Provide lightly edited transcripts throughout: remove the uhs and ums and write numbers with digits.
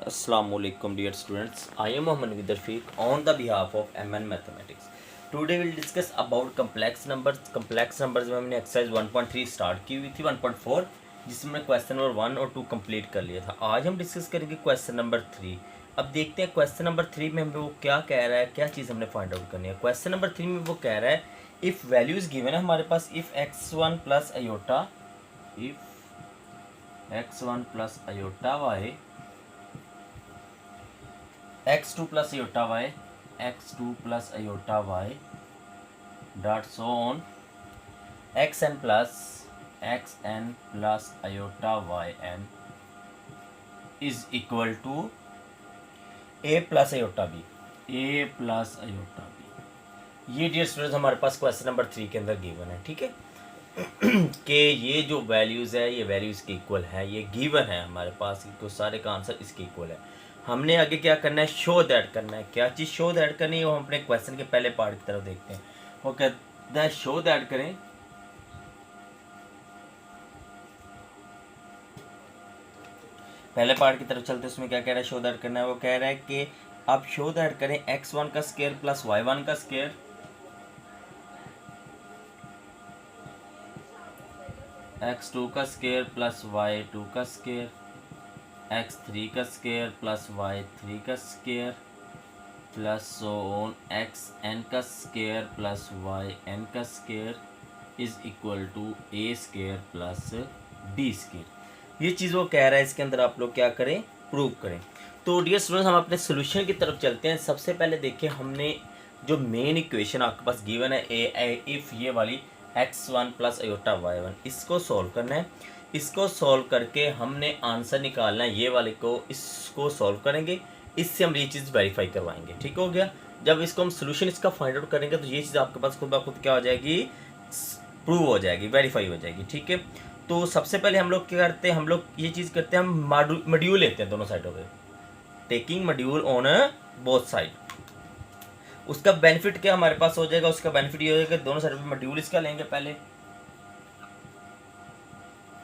Assalamualaikum dear students. I am Mohammed Vidarfiq on the behalf of MN Mathematics. Today we'll discuss about complex numbers. Complex numbers में हमने exercise 1.3 start की हुई थी 1.4 जिसमें question number 1 और 2 complete कर लिया था. आज हम डिस्कस करेंगे क्वेश्चन नंबर 3. अब देखते हैं क्वेश्चन नंबर 3 में हमें वो क्या कह रहा है, क्या चीज़ हमने फाइंड आउट करनी है. क्वेश्चन नंबर 3 में वो कह रहा है इफ़ वैल्यूज़ गिवन है हमारे पास, if x1 plus iota, if x1 plus iota y, x2 plus iota y, x2 plus iota y dot so on xn plus iota yn is equal to a plus iota b, a plus iota b. ये dear students हमारे पास question number 3 के अंदर given है. ठीक है कि ये जो वैल्यूज़ है ये वैल्यूज़ के इक्वल है, ये गिवन है हमारे पास, तो सारे का आंसर इसके इक्वल है. हमने आगे क्या करना है, शो दैट करना है. क्या चीज़ शो दैट करनी है वो हम अपने क्वेश्चन के पहले पार्ट की तरफ देखते हैं. वो कहता है शो दैट करें, पहले पार्ट की तरफ चलते हैं. उसमें क्या कह रहा है, शो दैट करना है. वो कह रहा है कि आप शो दैट करें x1 का स्क्वायर प्लस y1 का स्क्वायर x2 का स्क्वायर प्लस y2 का स्क्वायर x3 का स्क्वायर प्लस y3 का square plus so on xn का स्क्वायर प्लस yn का square is equal to a square plus b square. ये चीज़ वो कह रहा है, इसके अंदर आप लोग क्या करें, प्रूव करें. तो डियर स्टूडेंट्स हम अपने सोल्यूशन की तरफ चलते हैं. सबसे पहले देखिए हमने जो मेन इक्वेशन आपके पास गिवन है इफ़ ये वाली x1 प्लस अयोटा y1, इसको सॉल्व करना है. इसको सॉल्व करके हमने आंसर निकालना है ये वाले को, इसको सॉल्व करेंगे, इससे हम ये चीज़ वेरीफाई करवाएंगे. ठीक हो गया. जब इसको हम सोल्यूशन इसका फाइंड आउट करेंगे तो ये चीज़ आपके पास खुद ब खुद क्या हो जाएगी, प्रूव हो जाएगी, वेरीफाई हो जाएगी. ठीक है. तो सबसे पहले हम लोग क्या करते हैं, हम लोग ये चीज़ करते हैं, हम मॉड्यूल लेते हैं दोनों साइडों पे, taking module on both side. उसका बेनिफिट क्या हमारे पास हो जाएगा, उसका बेनिफिट ये हो जाएगा दोनों साइड पे मॉड्यूल इसका लेंगे. पहले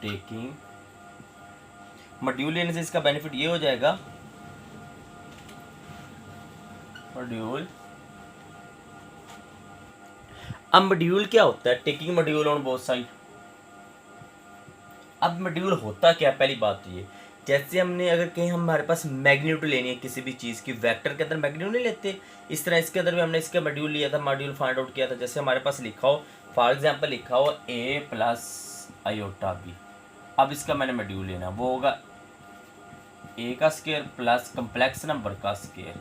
टेकिंग मॉड्यूल लेने से इसका बेनिफिट ये हो जाएगा, मॉड्यूल. अब मॉड्यूल क्या होता है, taking module on both side. अब मॉड्यूल होता क्या, पहली बात तो ये, जैसे हमने अगर कहीं हमारे पास मैग्नीट्यूड लेनी है किसी भी चीज़ की, वेक्टर के अंदर मैग्नीट्यूड नहीं लेते, इस तरह इसके अंदर भी हमने इसका मॉड्यूल लिया था, मॉड्यूल फाइंड आउट किया था. जैसे हमारे पास लिखा हो, फॉर एग्जांपल लिखा हो a प्लस अयोटा b. अब इसका मैंने मॉड्यूल लेना, वो होगा a का स्क्वायर प्लस कम्प्लेक्स नंबर का स्क्वायर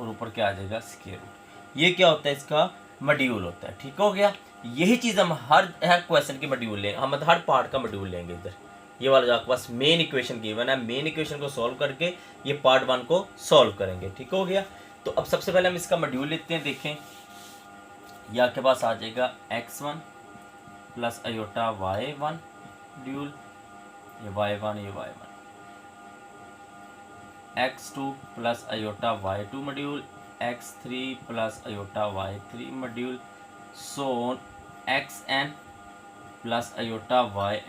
और ऊपर क्या आ जाएगा, स्क्वायर रूट. ये क्या होता है, इसका मॉड्यूल होता है. ठीक हो गया. यही चीज़ हम हर क्वेश्चन की मॉड्यूल लेंगे, हम हर पार्ट का मॉड्यूल लेंगे. इधर ये वाला जो आपके पास मेन इक्वेशन गिवन है, मेन इक्वेशन को सॉल्व करके ये पार्ट 1 को सॉल्व करेंगे. ठीक हो गया. तो अब सबसे पहले हम इसका मॉड्यूल लेते हैं. देखें ये आपके पास आ जाएगा x1 plus iota y1 module, ये y1 ये y1, x2 plus iota y2 module, x3 plus iota y3 module, so on xn plus iota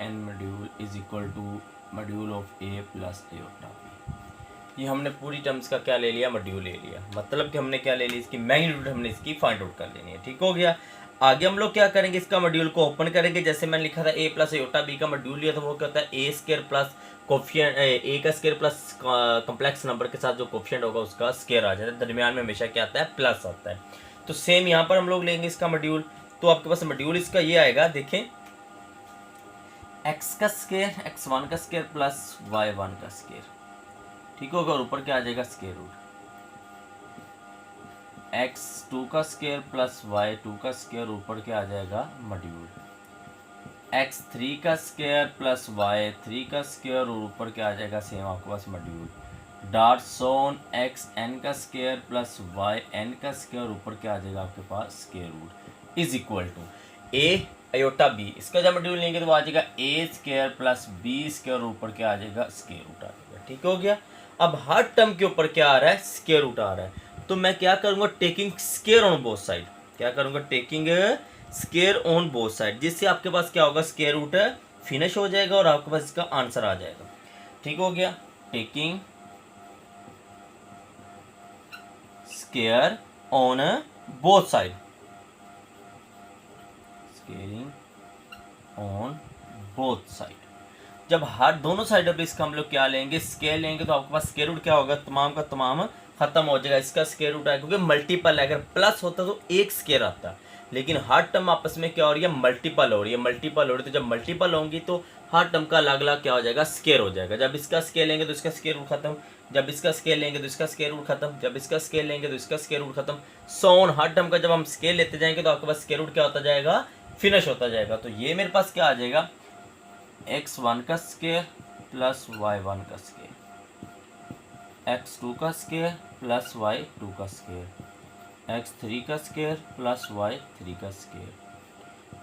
yn module is equal to module of a plus iota b. ये हमने पूरी terms का क्या ले लिया, module ले लिया. मतलब कि हमने क्या ले लिया, इसकी मैग्नीट्यूड हमने इसकी फाइंड आउट कर लेनी है. ठीक हो गया. आगे हम लोग क्या करेंगे, इसका मॉड्यूल को ओपन करेंगे. जैसे मैंने लिखा था a प्लस अयोटा b का मॉड्यूल लिया था, वो क्या होता है a square plus coefficient, a का स्क्वायर प्लस कम्प्लेक्स नंबर के साथ जो कोफिशिएंट होगा उसका स्क्वायर आ जाता है. दरमियान में हमेशा क्या आता है, प्लस आता है. तो सेम यहाँ पर हम लोग लेंगे इसका मॉड्यूल. तो आपके पास मॉड्यूल इसका ये आएगा, देखें x का स्क्वायर x1 का स्क्वायर प्लस y1 का स्क्वायर. ठीक होगा. और ऊपर क्या आ जाएगा, स्क्वायर रूट. x2 का स्क्वायर प्लस y2 का स्क्वायर, ऊपर क्या आ जाएगा, मॉड्यूल. x3 का स्क्वायर प्लस y3 का स्क्वायर और ऊपर क्या आ जाएगा, सेम आपके पास मॉड्यूल. डॉट सोन xn का स्क्वायर प्लस yn का स्क्वायर, ऊपर क्या आ जाएगा आपके पास, square root is equal to a iota b. इसका जब मॉड्यूल लेंगे तो आ जाएगा a square plus b square, ऊपर क्या आ जाएगा, स्क्वायर रूट आ जाएगा. ठीक हो गया. अब हर टर्म के ऊपर क्या आ रहा है, स्क्वायर रूट आ रहा है. तो मैं क्या करूँगा, taking square on both side. क्या करूँगा, taking square on both side, जिससे आपके पास क्या होगा, स्क्वायर रूट फिनिश हो जाएगा और आपके पास इसका आंसर आ जाएगा. ठीक हो गया. Taking square on both side, squaring on both side. जब हर दोनों साइडों पे इसका हम लोग क्या लेंगे, स्केयर लेंगे, तो आपके पास स्केयर रूट क्या होगा, तमाम का तमाम खत्म हो जाएगा। इसका स्केयर रूट है क्योंकि मल्टीपल है, अगर प्लस होता तो एक स्केयर आता, लेकिन हर टर्म आपस में क्या हो रही है, मल्टीपल हो रही है, मल्टीपल हो रही है। तो जब मल्टीपल होंगी तो हर टर्म का अलग अलग क्या हो जाएगा, स्केयर हो जाएगा। जब इसका स्केयर लेंगे तो इसका स्केयर रूट खत्म, जब इसका स्केयर लेंगे तो इसका स्केयर रूट खत्म, जब इसका स्केयर लेंगे तो इसका स्केयर रूट खत्म, सो ऑन। हर टर्म का जब हम स्केयर लेते जाएंगे तो आपके पास स्केयर रूट क्या होता जाएगा, फिनिश होता जाएगा। तो ये मेरे पास क्या आ जाएगा, x1 का स्केयर प्लस y1 का स्केयर, x2 का स्केयर प्लस y2 का स्केयर, x3 का स्केयर प्लस y3 का स्केयर,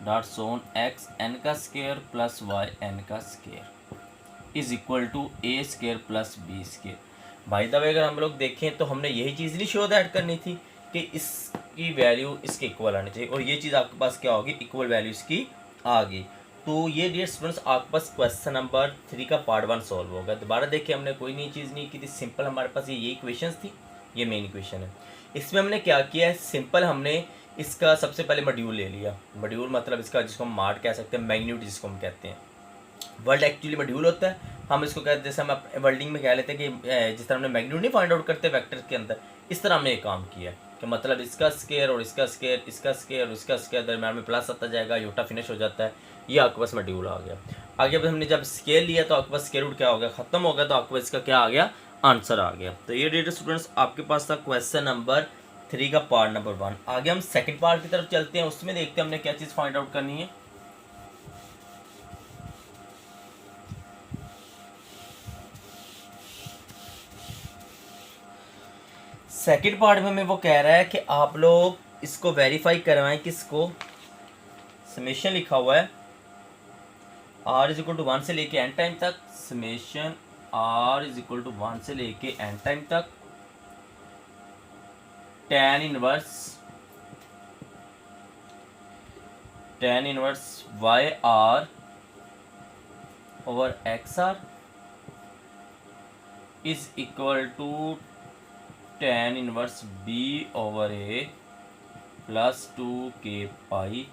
डॉट सोन xn का स्केयर प्लस yn का square is equal to a square plus b square. भाई दबे अगर हम लोग देखें तो हमने यही चीज़ नहीं शो दैट करनी थी कि इसकी वैल्यू इसके इक्वल आनी चाहिए, और ये चीज़ आपके पास क्या होगी, इक्वल वैल्यू इसकी आ गई। तो ये डियर स्टूडेंट्स आपके पास क्वेश्चन नंबर 3 का पार्ट 1 सॉल्व होगा। दोबारा देखिए, हमने कोई नई चीज़ नहीं की थी, सिंपल हमारे पास ये इक्वेशंस थी, ये मेन इक्वेशन है। इसमें हमने क्या किया है, सिंपल हमने इसका सबसे पहले मॉड्यूल ले लिया। मॉड्यूल मतलब इसका जिसको हम मार्ट कह सकते हैं, मैग्नीट्यूड जिसको हम कहते हैं। वर्ल्ड एक्चुअली मॉड्यूल होता है, हम इसको कहते हैं, जैसे हम वर्ल्डिंग में कह लेते हैं कि जिस तरह हमने मैग्नीट्यूड नहीं फाइंड आउट करते वेक्टर के अंदर, इस तरह हमने ये काम किया है कि मतलब इसका स्केयर और इसका स्केयर, इसका स्केयर और इसका स्केयर दरम्यान में प्लस आता जाएगा, योटा फिनिश हो जाता है। ये आपके पास मॉड्यूल आ गया। आगे अब हमने जब स्केयर लिया तो आपके पास स्केयर रूट क्या हो गया, खत्म हो गया, तो आपके पास इसका क्या आ गया, आंसर आ गया। तो ये डियर स्टूडेंट्स आपके पास था क्वेश्चन नंबर 3 का पार्ट नंबर 1। आगे हम सेकंड पार्ट की तरफ चलते हैं, उसमें देखते हैं हमने क्या चीज़ फाइंड आउट करनी है। सेकंड पार्ट में हमें वो कह रहा है कि आप लोग इसको वेरीफाई करवाएं, किसको, समेशन लिखा हुआ है r इज इक्वल टू 1 से लेके n टाइम तक, summation r is equal to 1 से लेके n टाइम तक, tan inverse y r over x r is equal to tan inverse b over a plus 2k pi,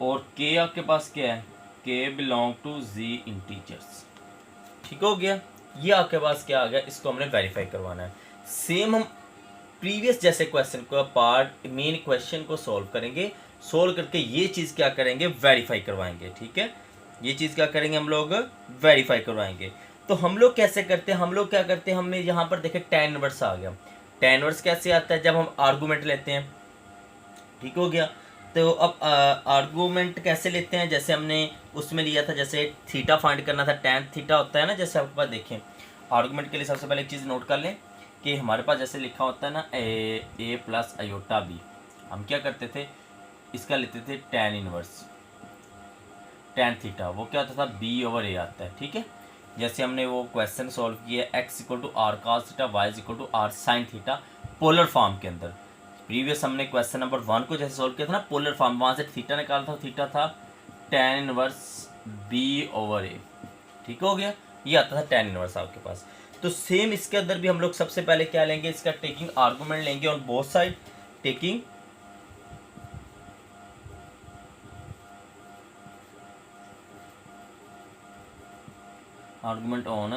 और k आपके पास क्या है, k belong to z integers. ठीक हो गया, ये आपके पास क्या आ गया, इसको हमने वेरीफाई करवाना है। सेम हम प्रीवियस जैसे क्वेश्चन को पार्ट मेन क्वेश्चन को सॉल्व करेंगे, सॉल्व करके ये चीज़ क्या करेंगे, वेरीफाई करवाएंगे। ठीक है, ये चीज़ क्या करेंगे, हम लोग वेरीफाई करवाएंगे। तो हम लोग कैसे करते हैं, हम लोग क्या करते हैं, हमने यहाँ पर देखे tan इनवर्स आ गया। tan इनवर्स कैसे आता है, जब हम आर्गूमेंट लेते हैं। ठीक हो गया, तो अब आर्गूमेंट कैसे लेते हैं, जैसे हमने उसमें लिया था, जैसे थीटा फाइंड करना था, tan थीटा होता है ना, जैसे आपके पास देखें आर्गूमेंट के लिए सबसे पहले एक चीज़ नोट कर लें कि हमारे पास जैसे लिखा होता है ना ए प्लस अयोटा बी, हम क्या करते थे, इसका लेते थे tan इनवर्स tan थीटा, वो क्या होता था, बी ओवर ए आता है। ठीक है, जैसे हमने वो क्वेश्चन सॉल्व किया x equal to r cos theta, y equal to r sine theta, polar form के अंदर। प्रीवियस हमने क्वेश्चन नंबर 1 को जैसे सॉल्व किया था ना, पोलर फॉर्म, वहाँ से थीटा निकाला था, थीटा था tan inverse b over a। ठीक हो गया, ये आता था tan इनवर्स आपके पास। तो सेम इसके अंदर भी हम लोग सबसे पहले क्या लेंगे, इसका टेकिंग आर्गूमेंट लेंगे on both side, taking argument on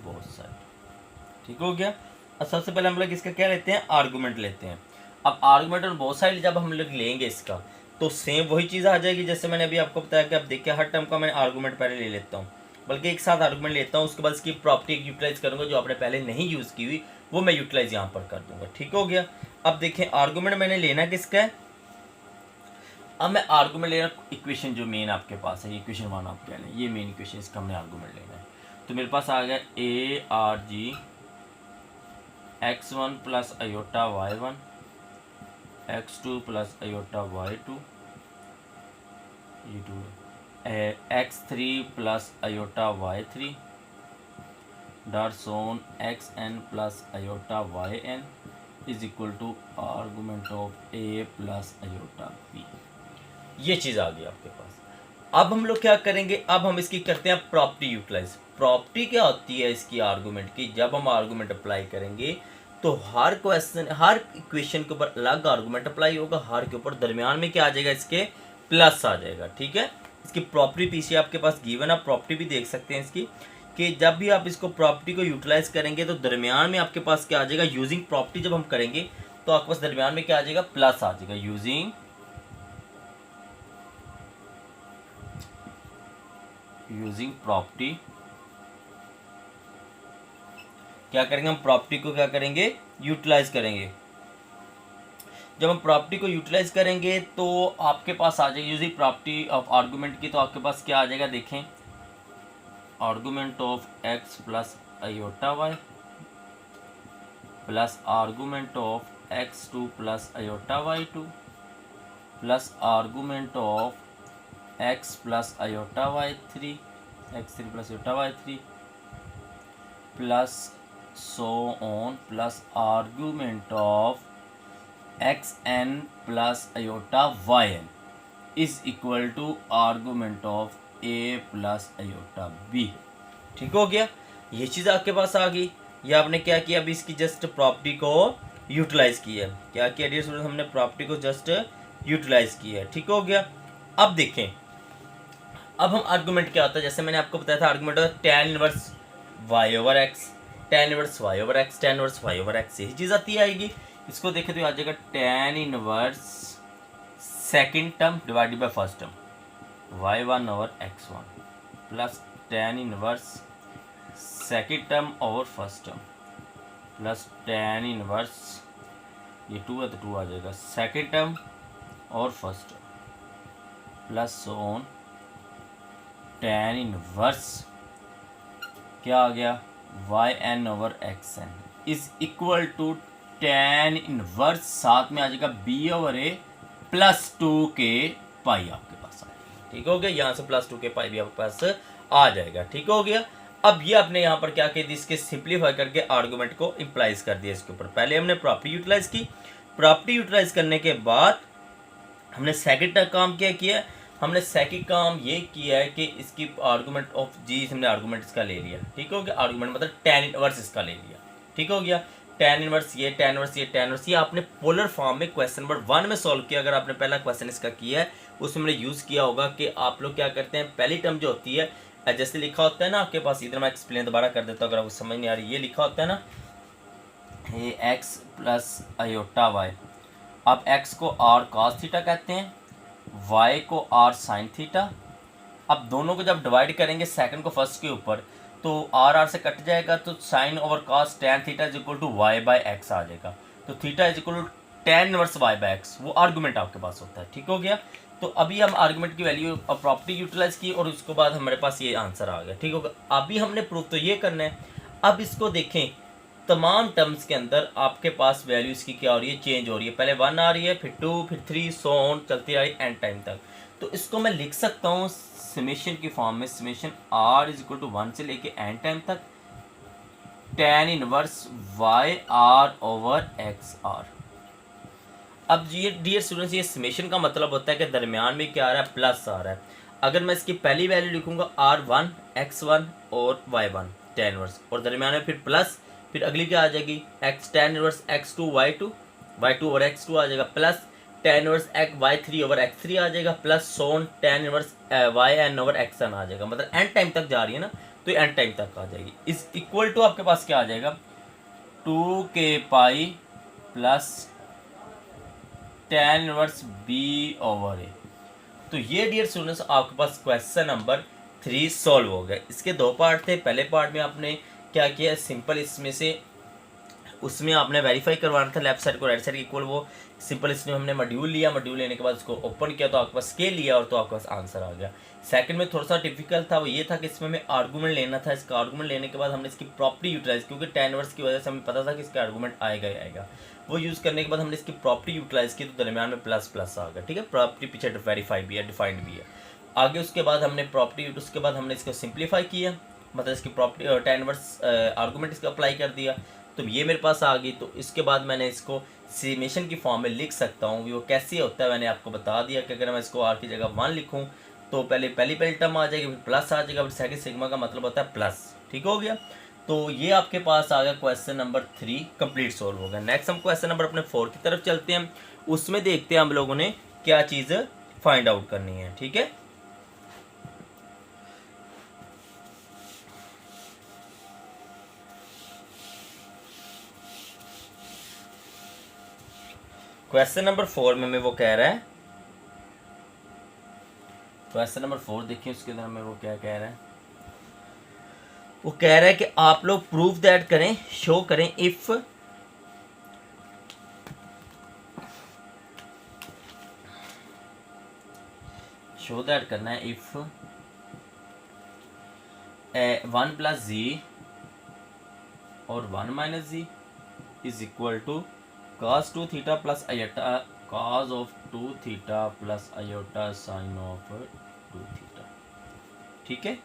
both side. ठीक हो गया, अब सबसे पहले हम लोग इसका क्या लेते हैं, आर्गूमेंट लेते हैं। अब आर्गूमेंट ऑन बोथ साइड जब हम लोग लेंगे इसका, तो सेम वही चीज़ आ जाएगी जैसे मैंने अभी आपको बताया कि अब देखिए हर टर्म का मैं आर्गूमेंट पहले ले लेता हूँ, बल्कि एक साथ आर्गूमेंट लेता हूँ, उसके बाद इसकी प्रॉपर्टी यूटिलाइज करूँगा, जो आपने पहले नहीं यूज़ की हुई वो मैं यूटिलाइज यहाँ पर कर दूँगा। ठीक हो गया, अब देखें आर्गूमेंट मैंने लेना किसका है, अब मैं आर्गूमेंट लेना इक्वेशन जो मेन आपके पास है, इक्वेशन 1 आप कह लें, ये मेन इक्वेशन, इसका हमने आर्गूमेंट लेना है। तो मेरे पास आ गया A R G x1 plus iota y1, x2 plus iota y2, x3 plus iota y3, dot so on xn plus iota yn is equal to argument of a plus iota b। ये चीज़ आ गई आपके पास। अब हम लोग क्या करेंगे, अब हम इसकी करते हैं प्रॉपर्टी यूटिलाइज। प्रॉपर्टी क्या होती है इसकी आर्गूमेंट की, जब हम आर्गूमेंट अप्लाई करेंगे तो हर क्वेश्चन, हर इक्वेशन के ऊपर अलग आर्गूमेंट अप्लाई होगा, हर के ऊपर दरमियान में क्या आ जाएगा, इसके प्लस आ जाएगा। ठीक है, इसकी प्रॉपर्टी पीछे आपके पास गिवन, आप प्रॉपर्टी भी देख सकते हैं इसकी, कि जब भी आप इसको प्रॉपर्टी को यूटिलाइज करेंगे तो दरमियान में आपके पास क्या आ जाएगा, यूजिंग प्रॉपर्टी जब हम करेंगे तो आपके पास दरमियान में क्या आ जाएगा, प्लस आ जाएगा। यूजिंग प्रॉपर्टी क्या करेंगे, हम प्रॉपर्टी को क्या करेंगे, यूटिलाइज करेंगे। जब हम प्रॉपर्टी को यूटिलाइज करेंगे तो आपके पास आ जाएगी यूजिंग प्रॉपर्टी ऑफ आर्गूमेंट की, तो आपके पास क्या आ जाएगा, देखें, argument of x plus iota y plus argument of x2 plus iota y2 plus argument of x plus iota y3 x3 plus iota y3 plus so on plus argument of xn plus iota yn is equal to argument of a plus iota b। ठीक हो गया, ये चीज़ आपके पास आ गई। ये आपने क्या किया, अभी इसकी जस्ट प्रॉपर्टी को यूटिलाइज किया है। क्या किया डियर स्टूडेंट, हमने प्रॉपर्टी को जस्ट यूटिलाइज किया है। ठीक हो गया, अब देखें, अब हम आर्गूमेंट क्या होता है, जैसे मैंने आपको बताया था आर्गूमेंट होता है tan inverse y over x, tan inverse y over x, tan inverse y over x, यही चीज़ आती आएगी। इसको देखें तो आ जाएगा tan inverse second term divided by first term y1 over x1 plus tan inverse second term over first term plus tan inverse, ये 2 है तो 2 आ जाएगा, सेकेंड टर्म और first term plus so on tan inverse क्या आ गया, yn over xn is equal to tan inverse, साथ में आ जाएगा b over a plus 2k pi आपके पास आ जाएगा। ठीक हो गया, यहाँ से प्लस 2k पाई भी आपके पास आ जाएगा। ठीक हो गया, अब ये आपने यहाँ पर क्या किया, इसके सिंप्लीफाई करके आर्गूमेंट को इम्प्लाइज कर दिया इसके ऊपर। पहले हमने प्रॉपर्टी यूटिलाइज की, प्रॉपर्टी यूटिलाइज करने के बाद हमने सेकंड काम क्या किया, हमने सेकंड काम ये किया है कि इसकी आर्गूमेंट ऑफ जी, हमने आर्गूमेंट इसका ले लिया। ठीक हो गया, आर्गूमेंट मतलब tan इनवर्स इसका ले लिया। ठीक हो गया, tan इनवर्स ये, tan इनवर्स ये, tan इनवर्स ये आपने पोलर फॉर्म में क्वेश्चन नंबर 1 में सॉल्व किया। अगर आपने पहला क्वेश्चन इसका किया है उसमें हमने यूज़ किया होगा कि आप लोग क्या करते हैं, पहली टर्म जो होती है जैसे लिखा होता है ना आपके पास, इधर मैं एक्सप्लेन दोबारा कर देता हूँ अगर आपको समझ नहीं आ रही। ये लिखा होता है ना, ये x प्लस आयोटा वाई, अब x को r cos थीटा कहते हैं, y को r sin थीटा। अब दोनों को जब डिवाइड करेंगे सेकंड को फर्स्ट के ऊपर तो r से कट जाएगा, तो sin over cos tan theta is equal to y by x आ जाएगा। तो theta is equal to tan inverse y by x, वो आर्गूमेंट आपके पास होता है। ठीक हो गया, तो अभी हम आर्गूमेंट की वैल्यू और प्रॉपर्टी यूटिलाइज की और उसके बाद हमारे पास ये आंसर आ गया। ठीक होगा, अभी हमने प्रूफ तो ये करना है। अब इसको देखें, तमाम टर्म्स के अंदर आपके पास वैल्यू इसकी क्या हो रही है, चेंज हो रही है। पहले 1 आ रही है, फिर 2, फिर 3, सो ऑन चलती आ रही एंड टाइम तक। तो इसको मैं लिख सकता हूँ समेशन की फॉर्म में, summation r is equal to 1 से लेके एंड टाइम तक tan inverse y r over x r। अब ये डियर स्टूडेंट्स, ये समेशन का मतलब होता है कि दरमियान में क्या आ रहा है, प्लस आ रहा है। अगर मैं इसकी पहली वैल्यू लिखूंगा r1 x1 और y1 tan इनवर्स, और दरमियान में फिर प्लस, फिर अगली क्या आ जाएगी, x tan inverse x2 y2 over x2 आ जाएगा, plus tan inverse y3 over x3 आ जाएगा, plus so on tan inverse yn over xn आ जाएगा। मतलब एंड टाइम तक जा रही है ना, तो एंड टाइम तक आ जाएगी। इस इक्वल टू आपके पास क्या आ जाएगा, 2k pi plus tan inverse b over a। तो ये डियर स्टूडेंट्स आपके पास क्वेश्चन नंबर 3 सॉल्व हो गया। इसके 2 पार्ट थे। पहले पार्ट में आपने क्या किया, सिंपल इसमें से उसमें आपने वेरीफाई करवाना था लेफ्ट साइड को राइट साइड इक्वल, वो सिंपल इसमें हमने मॉड्यूल लिया, मॉड्यूल लेने के बाद उसको ओपन किया तो आपके पास स्केल लिया और तो आपके पास आंसर आ गया। सेकंड में थोड़ा सा डिफिकल्ट था, वो ये था कि इसमें हमें आर्गूमेंट लेना था। इसका आर्गूमेंट लेने के बाद हमने इसकी प्रॉपर्टी यूटिलाइज, क्योंकि tan इनवर्स की वजह से हमें पता था कि इसका आर्गूमेंट आएगा ही आएगा। वो यूज़ करने के बाद हमने इसकी प्रॉपर्टी यूटिलाइज की तो दरमियान में प्लस प्लस आ गया। ठीक है, प्रॉपर्टी पीछे वेरीफाई भी है, डिफाइंड भी है। आगे उसके बाद हमने प्रॉपर्टी, उसके बाद हमने इसको सिंप्लीफाई किया, मतलब इसकी प्रॉपर्टी tan इनवर्स आर्गूमेंट इसका अप्लाई कर दिया, तो ये मेरे पास आ गई। तो इसके बाद मैंने इसको समेशन की फॉर्म में लिख सकता हूँ। वो कैसे होता है मैंने आपको बता दिया कि अगर मैं इसको r की जगह 1 लिखूँ तो पहले पहली टर्म आ जाएगी, फिर प्लस आ जाएगा, फिर सेकंड सिग्मा का मतलब होता है प्लस। ठीक हो गया, तो ये आपके पास आ गया क्वेश्चन नंबर 3 कंप्लीट सॉल्व हो गया। नेक्स्ट हम क्वेश्चन नंबर अपने 4 की तरफ चलते हैं, उसमें देखते हैं हम लोगों ने क्या चीज़ फाइंड आउट करनी है। ठीक है, क्वेश्चन नंबर 4 में वो कह रहा है, क्वेश्चन नंबर 4 देखिए उसके अंदर हमें वो क्या कह रहा है। वो कह रहा है कि आप लोग प्रूफ दैट करें, शो करें इफ शो दैट करना है इफ 1 प्लस जी और 1 minus z is equal to cos 2 theta plus iota cos of 2 theta plus iota sine of 2 theta. ठीक है,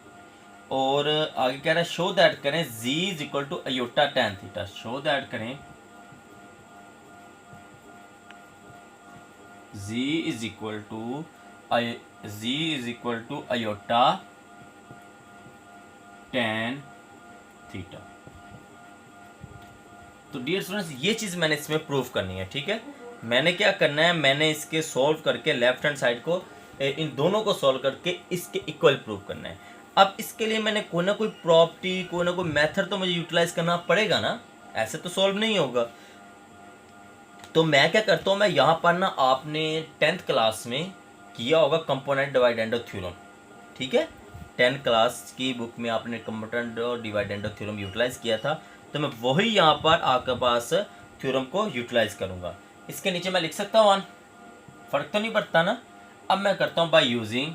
और आगे कह रहा है शो दैट करें z is equal to iota tan theta. Show that करें z is equal to iota tan theta. तो डियर स्टूडेंट्स ये चीज़ मैंने इसमें प्रूफ करनी है। ठीक है, मैंने क्या करना है, मैंने इसके सॉल्व करके लेफ्ट हैंड साइड को इन दोनों को सॉल्व करके इसके इक्वल प्रूफ करना है। अब इसके लिए मैंने कोई ना कोई प्रॉपर्टी, कोई ना कोई मेथड तो मुझे यूटिलाइज करना पड़ेगा ना, ऐसे तो सॉल्व नहीं होगा। तो मैं क्या करता हूँ, मैं यहाँ पर ना आपने 10th क्लास में किया होगा कंपोनेंट डिवाइड एंड थ्योरम। ठीक है, 10th क्लास की बुक में आपने component divide and theorem utilise किया था, तो मैं वही यहाँ पर आपके पास थ्योरम को यूटिलाइज करूँगा। इसके नीचे मैं लिख सकता हूँ 1, फर्क तो नहीं पड़ता ना। अब मैं करता हूँ by using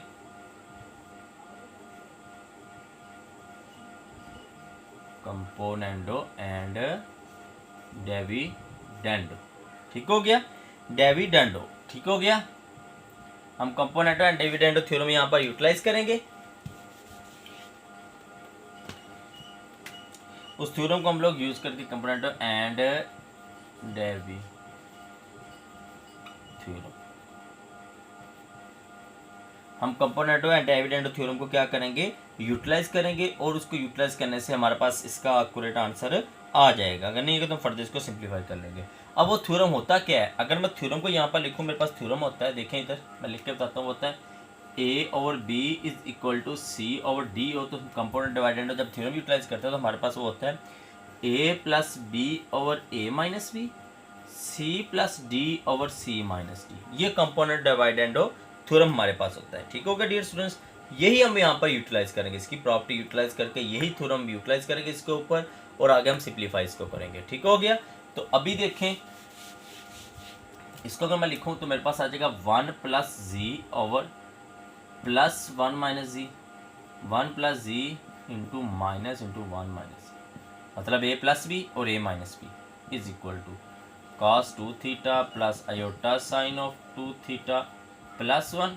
componendo and dividendo. ठीक हो गया, डिविडेंडो ठीक हो गया। हम कंपोनेंडो एंड डिविडेंडो थ्योरम यहाँ पर यूटिलाइज करेंगे। उस थ्योरम को हम लोग यूज करके कंपोनेंटो एंड डेवी थ्योरम, हम कंपोनेंटो एंड डिविडेंडो थ्योरम को क्या करेंगे, यूटिलाइज करेंगे, और उसको यूटिलाइज करने से हमारे पास इसका एक्यूरेट आंसर आ जाएगा। अगर नहीं होगा तो फर्दर इसको सिंप्लीफाई कर लेंगे। अब वो थ्योरम होता क्या है, अगर मैं थ्योरम को यहाँ पर लिखूँ, मेरे पास थ्योरम होता है, देखें इधर मैं लिख के बताता हूँ, होता है A over B is equal to C over D हो। तो कंपोनेंट डिवाइडेंडो जब थ्योरम यूटिलाइज करते हैं तो हमारे पास वो होता है A plus B over A minus B, C plus D over C minus D. ये कंपोनेंट डिवाइडेंडो थ्योरम हमारे पास होता है। ठीक हो गया डियर स्टूडेंट्स, यही हम यहाँ पर यूटिलाइज करेंगे, इसकी प्रॉपर्टी यूटिलाइज करके यही थ्योरम यूटिलाइज करेंगे इसके ऊपर, और आगे हम सिंप्लीफाई इसको करेंगे। ठीक हो गया, तो अभी देखें इसको अगर मैं लिखूँ तो मेरे पास आ जाएगा 1 plus G over plus 1 minus G, 1 plus G into minus into 1 minus, मतलब ए प्लस बी और A minus B is equal to cos 2 theta plus iota sine of 2 theta plus 1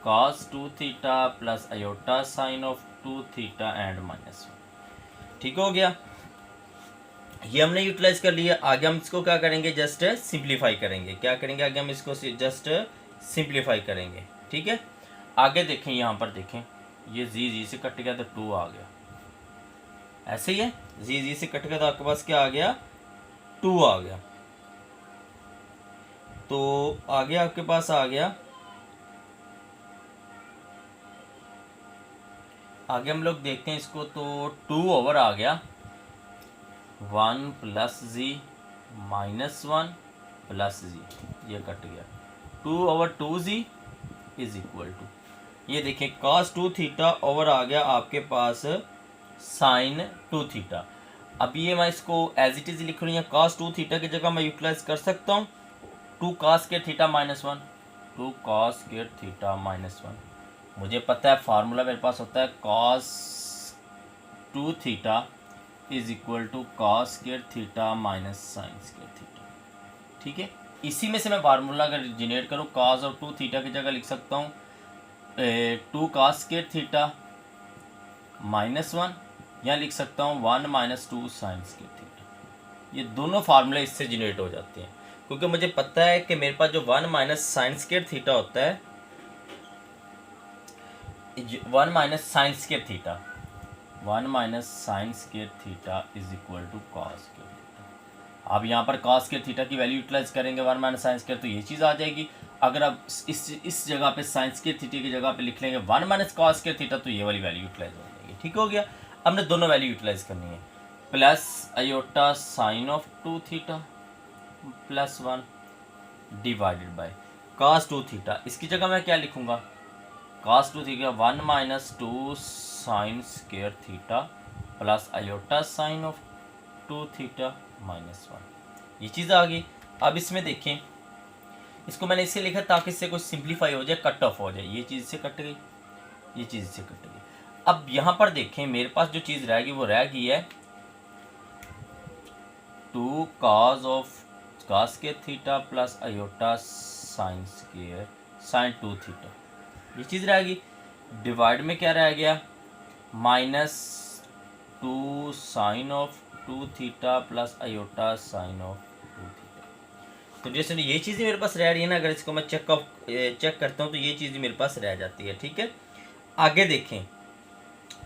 cos 2 theta plus iota sine of 2 theta and minus 1। ठीक हो गया, ये हमने utilise कर लिया। आगे हम इसको क्या करेंगे, जस्ट सिंप्लीफाई करेंगे। क्या करेंगे आगे, हम इसको जस्ट सिंप्लीफाई करेंगे। ठीक है, आगे देखें, यहाँ पर देखें, ये जी से कट गया तो 2 आ गया, ऐसे ही है, जी से कट गया तो आपके पास क्या आ गया, 2 आ गया। तो आगे आपके पास आ गया, आगे हम लोग देखते हैं इसको, तो 2 ओवर आ गया 1 plus z minus 1 plus z, ये कट गया, 2 over 2 z is equal to, ये देखिए cos 2 थीटा ओवर आ गया आपके पास साइन 2 थीटा। अब ये मैं इसको एज इट इज लिख रही हूँ, cos 2 थीटा की जगह मैं यूटिलाइज कर सकता हूँ 2 cos के थीटा माइनस 1, 2 cos के थीटा माइनस 1। मुझे पता है फार्मूला मेरे पास होता है cos 2 theta is equal to cos के थीटा माइनस साइन के थीटा। ठीक है, इसी में से मैं फार्मूला अगर जनरेट करूँ, cos और 2 थीटा की जगह लिख सकता हूँ 2 cos के थीटा माइनस 1, या लिख सकता हूँ 1 माइनस 2 साइन के थीटा। ये दोनों फार्मूले इससे जनरेट हो जाते हैं, क्योंकि मुझे पता है कि मेरे पास जो 1 माइनस साइन स्क्वायर थीटा होता है, 1 minus sine square theta, 1 minus sine square theta is equal to cos square theta. अब यहाँ पर कॉस स्क्वायर थीटा की वैल्यू यूटिलाइज करेंगे 1 माइनस साइन स्क्वायर, तो ये चीज़ आ जाएगी। अगर आप इस जगह पे साइन स्क्वायर थीटा की जगह पे लिख लेंगे 1 माइनस कॉस स्क्वायर थीटा, तो ये वाली वैल्यू यूटिलाइज हो जाएगी। ठीक हो गया। हमने दोनों वैल्यू यूटिलाइज करनी है। Plus iota sine of 2 theta plus 1 divided by cos 2 theta. इसकी जगह मैं क्या लिखूंगा, cos 2 theta 1 minus 2 sine square theta plus iota sine of 2 theta minus 1। ये चीज़ आ गई। अब इसमें देखें, इसको मैंने इससे लिखा ताकि इससे कुछ सिंप्लीफाई हो जाए, कट ऑफ हो जाए। ये चीज़ से कट गई, ये चीज़ से कट गई। अब यहाँ पर देखें मेरे पास जो चीज़ रह गई वो रह गई है 2 cos of cos square theta plus iota sine square sine 2 theta. ये चीज़ रह गई। डिवाइड में क्या रह गया, minus 2 sine of 2 theta plus iota sine of 2 theta. तो जैसे ये चीज़ें मेरे पास रह रही है ना, अगर इसको मैं चेक करता हूँ तो ये चीज़ मेरे पास रह जाती है। ठीक है, आगे देखें,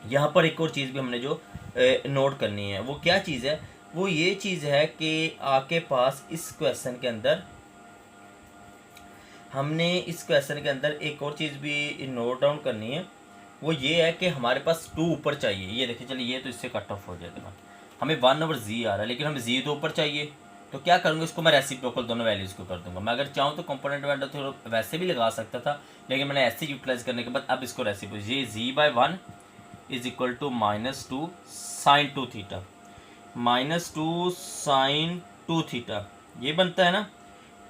यहाँ पर एक और चीज़ भी हमने जो नोट करनी है वो क्या चीज़ है, वो ये चीज़ है कि आपके पास इस क्वेश्चन के अंदर हमने इस क्वेश्चन के अंदर एक और चीज़ भी नोट डाउन करनी है। वो ये है कि हमारे पास 2 ऊपर चाहिए। ये देखिए, चलिए ये तो इससे कट ऑफ हो जाएगा। हमें 1/z आ रहा है, लेकिन हमें z तो ऊपर चाहिए। तो क्या करूँगा, इसको मैं रेसिप्रोकल दोनों वैल्यूज़ को कर दूंगा। मैं अगर चाहूँ तो कंपोनेंट वैल्यू तो वैसे भी लगा सकता था, लेकिन मैंने ऐसे यूटिलाइज करने के बाद अब इसको रेसिप्रोकल, ये z/1 is equal to -2 sine 2 theta -2 sine 2 theta ये बनता है ना।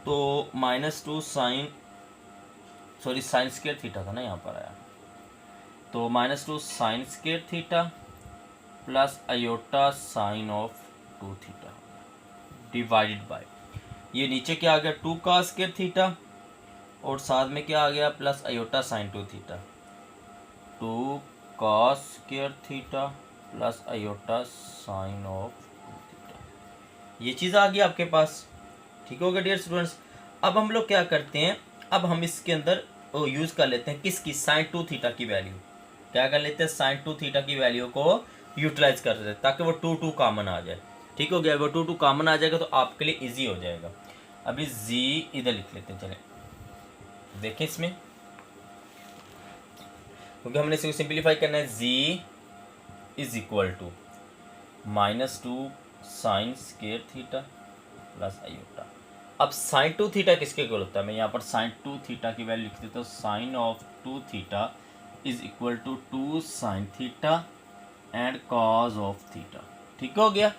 तो -2 साइन साइन स्क्वायर थीटा था ना यहाँ पर आया, तो -2 sine square theta plus iota sine of 2 theta divided by, ये नीचे क्या आ गया 2 cos स्क्वायर थीटा और साथ में क्या आ गया plus iota sine 2 theta, 2 cos square theta plus iota sine of 2 theta. ये चीज़ आ गई आपके पास। ठीक हो गया डियर स्टूडेंट्स। अब हम लोग क्या करते हैं, अब हम इसके अंदर यूज़ कर लेते हैं किसकी, साइन 2 थीटा की वैल्यू। क्या कर लेते हैं, साइन 2 थीटा की वैल्यू को यूटिलाइज कर देते हैं ताकि वो 2 कॉमन आ जाए। ठीक हो गया, वो 2 कॉमन आ जाएगा तो आपके लिए इजी हो जाएगा। अभी z इधर लिख लेते हैं, चलें देखें इसमें, क्योंकि हमने इसको सिंप्लीफाई करना है। z is equal to -2 sine square theta plus iota. अब साइन 2 थीटा किसके इक्वल होता है, मैं यहाँ पर साइन 2 थीटा की वैल्यू लिख देता हूँ। Sine of 2 theta is equal to 2 sine theta and cos of theta. ठीक हो गया,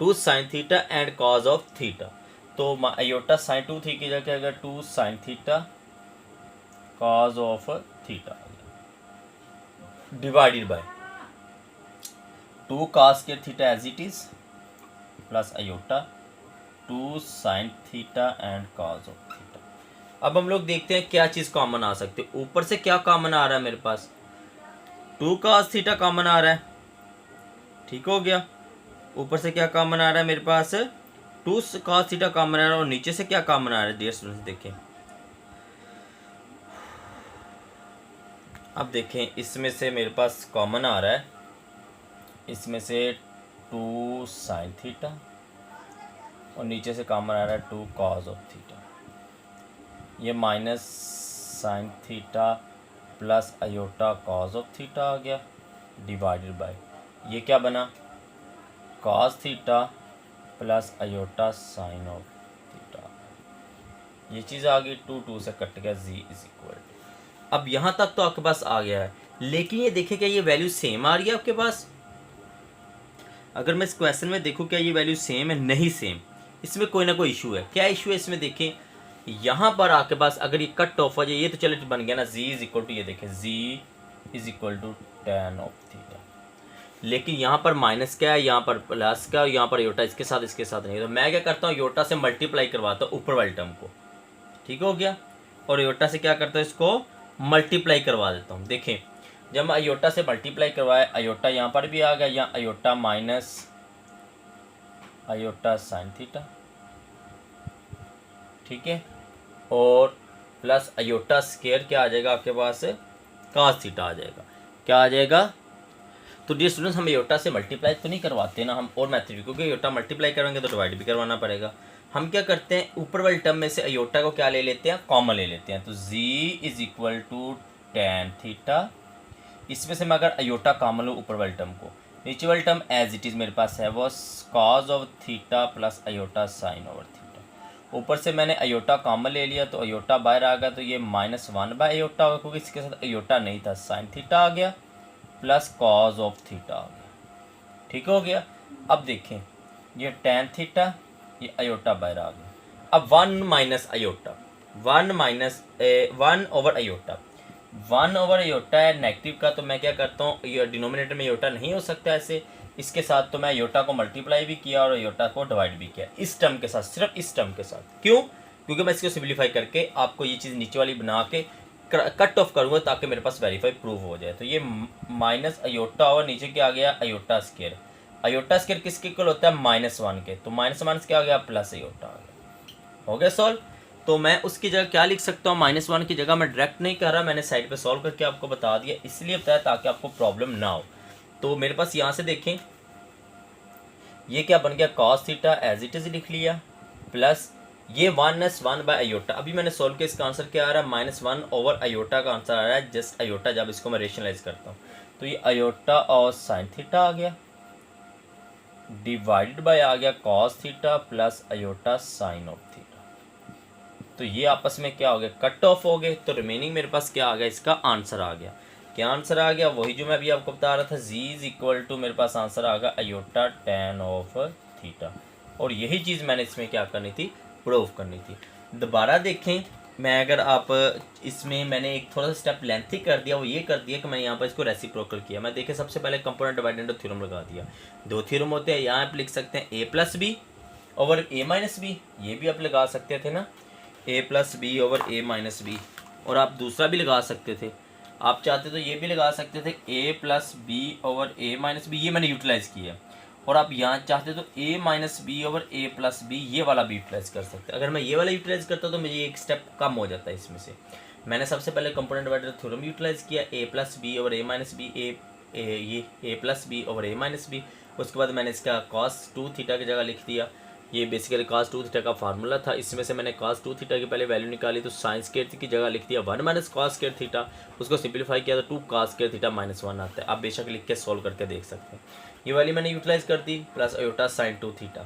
2 sine theta and cos of theta. तो आयोटा साइन 2 थीटा की जगह अगर 2 sine theta cos of theta divided by 2 cos के theta as it is plus iota 2 sine theta and cos of theta. अब हम लोग देखते हैं क्या चीज़ कॉमन आ सकती है। ऊपर से क्या कॉमन आ रहा है मेरे पास, 2 cos थीटा कॉमन आ रहा है। ठीक हो गया, ऊपर से क्या कॉमन आ रहा है मेरे पास, 2 cos थीटा कॉमन आ रहा है। और नीचे से क्या कॉमन आ रहा है डियर स्टूडेंट्स, देखें। अब देखें, इसमें से मेरे पास कॉमन आ रहा है, इसमें से 2 साइन थीटा और नीचे से कॉमन आ रहा है 2 cos ऑफ थीटा। ये minus sine theta plus iota cos of theta आ गया डिवाइडेड बाय, ये क्या बना cos theta plus iota sine of theta. ये चीज़ आ गई, 2 से कट गया, z इज इक्वल टू। अब यहाँ तक तो आपके पास आ गया है, लेकिन ये देखें क्या ये वैल्यू सेम आ रही है आपके पास। अगर मैं इस क्वेश्चन में देखूँ क्या ये वैल्यू सेम है, नहीं सेम, इसमें कोई ना कोई इशू है। क्या इशू है इसमें, देखें यहाँ पर आपके पास अगर ये कट ऑफ हो जाए, ये तो चलो बन गया ना z इज इक्वल टू, ये देखें z is equal to tan of theta. लेकिन यहाँ पर माइनस क्या है, यहाँ पर प्लस क्या, यहाँ पर योटा इसके साथ नहीं। तो मैं क्या करता हूँ, योटा से मल्टीप्लाई करवाता हूँ ऊपर वाली टर्म को। ठीक हो गया, और योटा से क्या करता हूँ, इसको मल्टीप्लाई करवा देता हूँ। देखें जब मैं अयोटा से मल्टीप्लाई करवाए, अयोटा यहाँ पर भी आ गया, यहाँ iota minus iota sine theta, ठीक है, और प्लस अयोटा स्क्वायर क्या आ जाएगा आपके पास, cos थीटा आ जाएगा। क्या आ जाएगा, तो डियर स्टूडेंट्स हम अयोटा से मल्टीप्लाई तो नहीं करवाते ना हम और मेथड भी, क्योंकि अयोटा मल्टीप्लाई करेंगे तो डिवाइड भी करवाना पड़ेगा। हम क्या करते हैं, ऊपर वाली टर्म में से अयोटा को क्या ले लेते हैं, कॉमन ले लेते हैं। तो z is equal to tan theta, इसमें से मैं अगर अयोटा कॉमन लूँ ऊपर वाली टर्म को, नीचे वाली टर्म एज इट इज़ मेरे पास है वो cause of theta plus iota sine over theta. ऊपर से मैंने अयोटा कॉमन ले लिया तो अयोटा बाहर आ गया, तो ये -1 बाय अयोटा होगा, क्योंकि इसके साथ अयोटा नहीं था, साइन थीटा आ गया प्लस कॉज ऑफ थीटा आ गया। ठीक हो गया। अब देखें ये tan थीटा, ये अयोटा बाहर आ गया। अब 1 minus iota, 1 over iota, 1 over iota है नेगेटिव का, तो मैं क्या करता हूँ, ये डिनोमिनेटर में अयोटा नहीं हो सकता ऐसे, इसके साथ तो मैं अयोटा को मल्टीप्लाई भी किया और अयोटा को डिवाइड भी किया इस टर्म के साथ, सिर्फ इस टर्म के साथ। क्यों? क्योंकि मैं इसको सिंप्लीफाई करके आपको ये चीज़ नीचे वाली बना के कट ऑफ करूँगा ताकि मेरे पास वेरीफाई प्रूव हो जाए। तो ये माइनस अयोटा और नीचे क्या आ गया, अयोटा स्केयर। अयोटा स्केयर किसके इक्वल होता है, -1 के, तो -1 क्या आ गया, प्लस अयोटा आ गया। हो गया सॉल्व। तो मैं उसकी जगह क्या लिख सकता हूँ, -1 की जगह मैं डायरेक्ट नहीं कर रहा, मैंने साइड पे सॉल्व करके आपको बता दिया, इसलिए बताया ताकि आपको प्रॉब्लम ना हो। तो मेरे पास यहाँ से देखें ये क्या बन गया, cos theta as it is लिख लिया, प्लस ये 1 बाय अयोटा। अभी मैंने सॉल्व किया, इसका आंसर क्या आ रहा है, -1 ओवर अयोटा का आंसर आ रहा है, जस्ट अयोटा जब इसको मैं रेशनलाइज करता हूँ तो ये अयोटा और साइन थीटा आ गया, डिवाइडेड बाय आ गया cos theta plus iota sign of theta. तो ये आपस में क्या हो गया, कट ऑफ हो गए, तो रिमेनिंग मेरे पास क्या आ गया, इसका आंसर आ गया। क्या आंसर आ गया, वही जो मैं अभी आपको बता रहा था, z इज इक्वल टू मेरे पास आंसर आ गया अयोटा tan ऑफ थीटा। और यही चीज़ मैंने इसमें क्या करनी थी, प्रूव करनी थी। दोबारा देखें, मैं अगर आप इसमें मैंने एक थोड़ा सा स्टेप लेंथी कर दिया, वो ये कर दिया कि मैं यहाँ पर इसको रेसिप्रोकल किया। मैं देखें सबसे पहले कंपोनेंट डिवाइडेंड थ्योरम लगा दिया। दो थ्योरम होते हैं, यहाँ आप लिख सकते हैं a plus B over a minus b, ये भी आप लगा सकते थे ना, a plus B over a minus b. और आप दूसरा भी लगा सकते थे, आप चाहते तो ये भी लगा सकते थे a plus B over a minus b, ये मैंने यूटिलाइज़ किया। और आप यहाँ चाहते तो a minus b over a plus b, ये वाला भी यूटिलाइज़ कर सकते। अगर मैं ये वाला यूटिलाइज़ करता तो मुझे एक स्टेप कम हो जाता है इसमें से। मैंने सबसे पहले कंपोनेंट डिवाइडर थ्योरम यूटिलाइज़ किया, a plus B over a minus b, ये a plus B over a minus b. उसके बाद मैंने इसका cos 2 थीटा की जगह लिख दिया, ये बेसिकली cos 2 थीटा का फार्मूला था, इसमें से मैंने cos 2 थीटा की पहले वैल्यू निकाली, तो साइन स्क्वायर की जगह लिख दिया 1 माइनस कॉस स्क्वायर थीटा। उसको सिंप्लीफाई किया तो 2 cos स्क्वायर थीटा -1 आता है। आप बेशक लिख के सॉल्व करके देख सकते हैं। ये वाली मैंने यूटिलाइज कर दी, प्लस अयोटा साइन 2 थीटा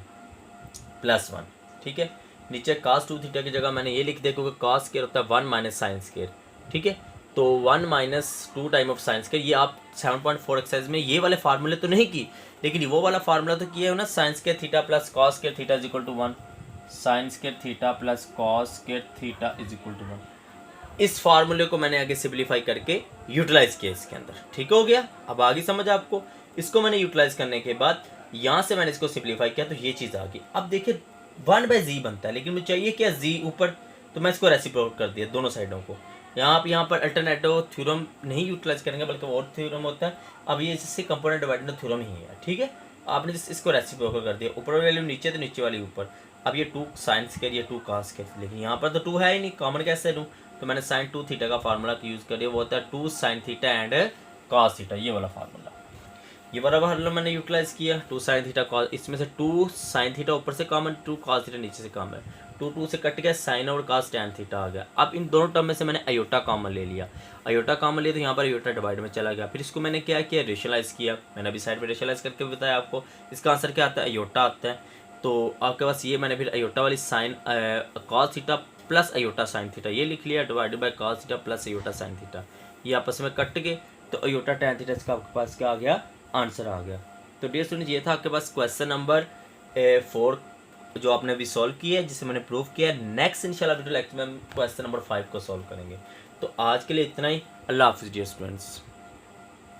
+1। ठीक है, नीचे cos 2 थीटा की जगह मैंने ये लिख दिया, क्योंकि cos स्क्वायर होता है 1 माइनस साइन स्क्वायर। ठीक है, तो 1 minus 2 time of sine square. ये आप 7.4 एक्सरसाइज में ये वाले फार्मूले तो नहीं की, लेकिन वो वाला फार्मूला तो किया है ना, sine square theta plus cos square theta is equal to 1, sine square theta plus cos square theta is equal to 1। इस फार्मूले को मैंने आगे सिंप्लीफाई करके यूटिलाइज किया इसके अंदर। ठीक हो गया, अब आगे समझ आपको। इसको मैंने यूटिलाइज करने के बाद यहाँ से मैंने इसको सिंप्लीफाई किया तो ये चीज़ आ गई। अब देखिए 1/z बनता है, लेकिन मुझे चाहिए क्या, z ऊपर, तो मैं इसको रेसिप्रोकेट कर दिया दोनों साइडों को। यहाँ पर अल्टरनेटिव थ्योरम नहीं यूटिलाइज करेंगे, बल्कि और थ्योरम होता है। अब ये इससे कंपोनेंट डिवाइडेंड थ्योरम ही है। ठीक है, आपने इसको रेसिप्रोकेट कर दिया, ऊपर वाली वैल्यू नीचे तो नीचे वाली ऊपर। अब ये 2 साइन स्क्वायर, ये 2 cos स्क्वायर, लेकिन यहाँ पर तो 2 है ही नहीं, कॉमन कैसे लूँ, तो मैंने साइन 2 थीटा का फार्मूला यूज़ कर दिया, वो होता है 2 sine theta and cos theta, ये वाला फार्मूला। ये वाला फार्मूला मैंने यूटिलाइज किया, 2 साइन थीटा cos, इसमें से 2 साइन थीटा ऊपर से कॉमन, 2 cos थीटा नीचे से कॉमन, 2 से कट गया, साइन और cos tan थीटा आ गया। अब इन दोनों टर्म में से मैंने अयोटा कॉमन ले लिया, अयोटा कॉमन लिया तो यहाँ पर अयोटा डिवाइड में चला गया। फिर इसको मैंने क्या किया, रेशनलाइज किया। मैंने अभी साइड पे रेशनलाइज करके बताया आपको, इसका आंसर क्या आता है, अयोटा आता है। तो आपके पास ये मैंने फिर अयोटा वाली sine cos theta plus iota sine theta ये लिख लिया, divided by cos theta plus iota sine theta, ये आपस में कट गए, तो अयोटा tan थीटा इसका आपके पास क्या आ गया, आंसर आ गया। तो डियर स्टूडेंट, ये था आपके पास क्वेश्चन नंबर 4 जो आपने अभी सॉल्व किया है, जिसे मैंने प्रूव किया है। नेक्स्ट इंशाल्लाह वीडियो लेक्चर में हम क्वेश्चन नंबर 5 को सॉल्व करेंगे। तो आज के लिए इतना ही। अल्लाह हाफिज़ डियर स्टूडेंट्स।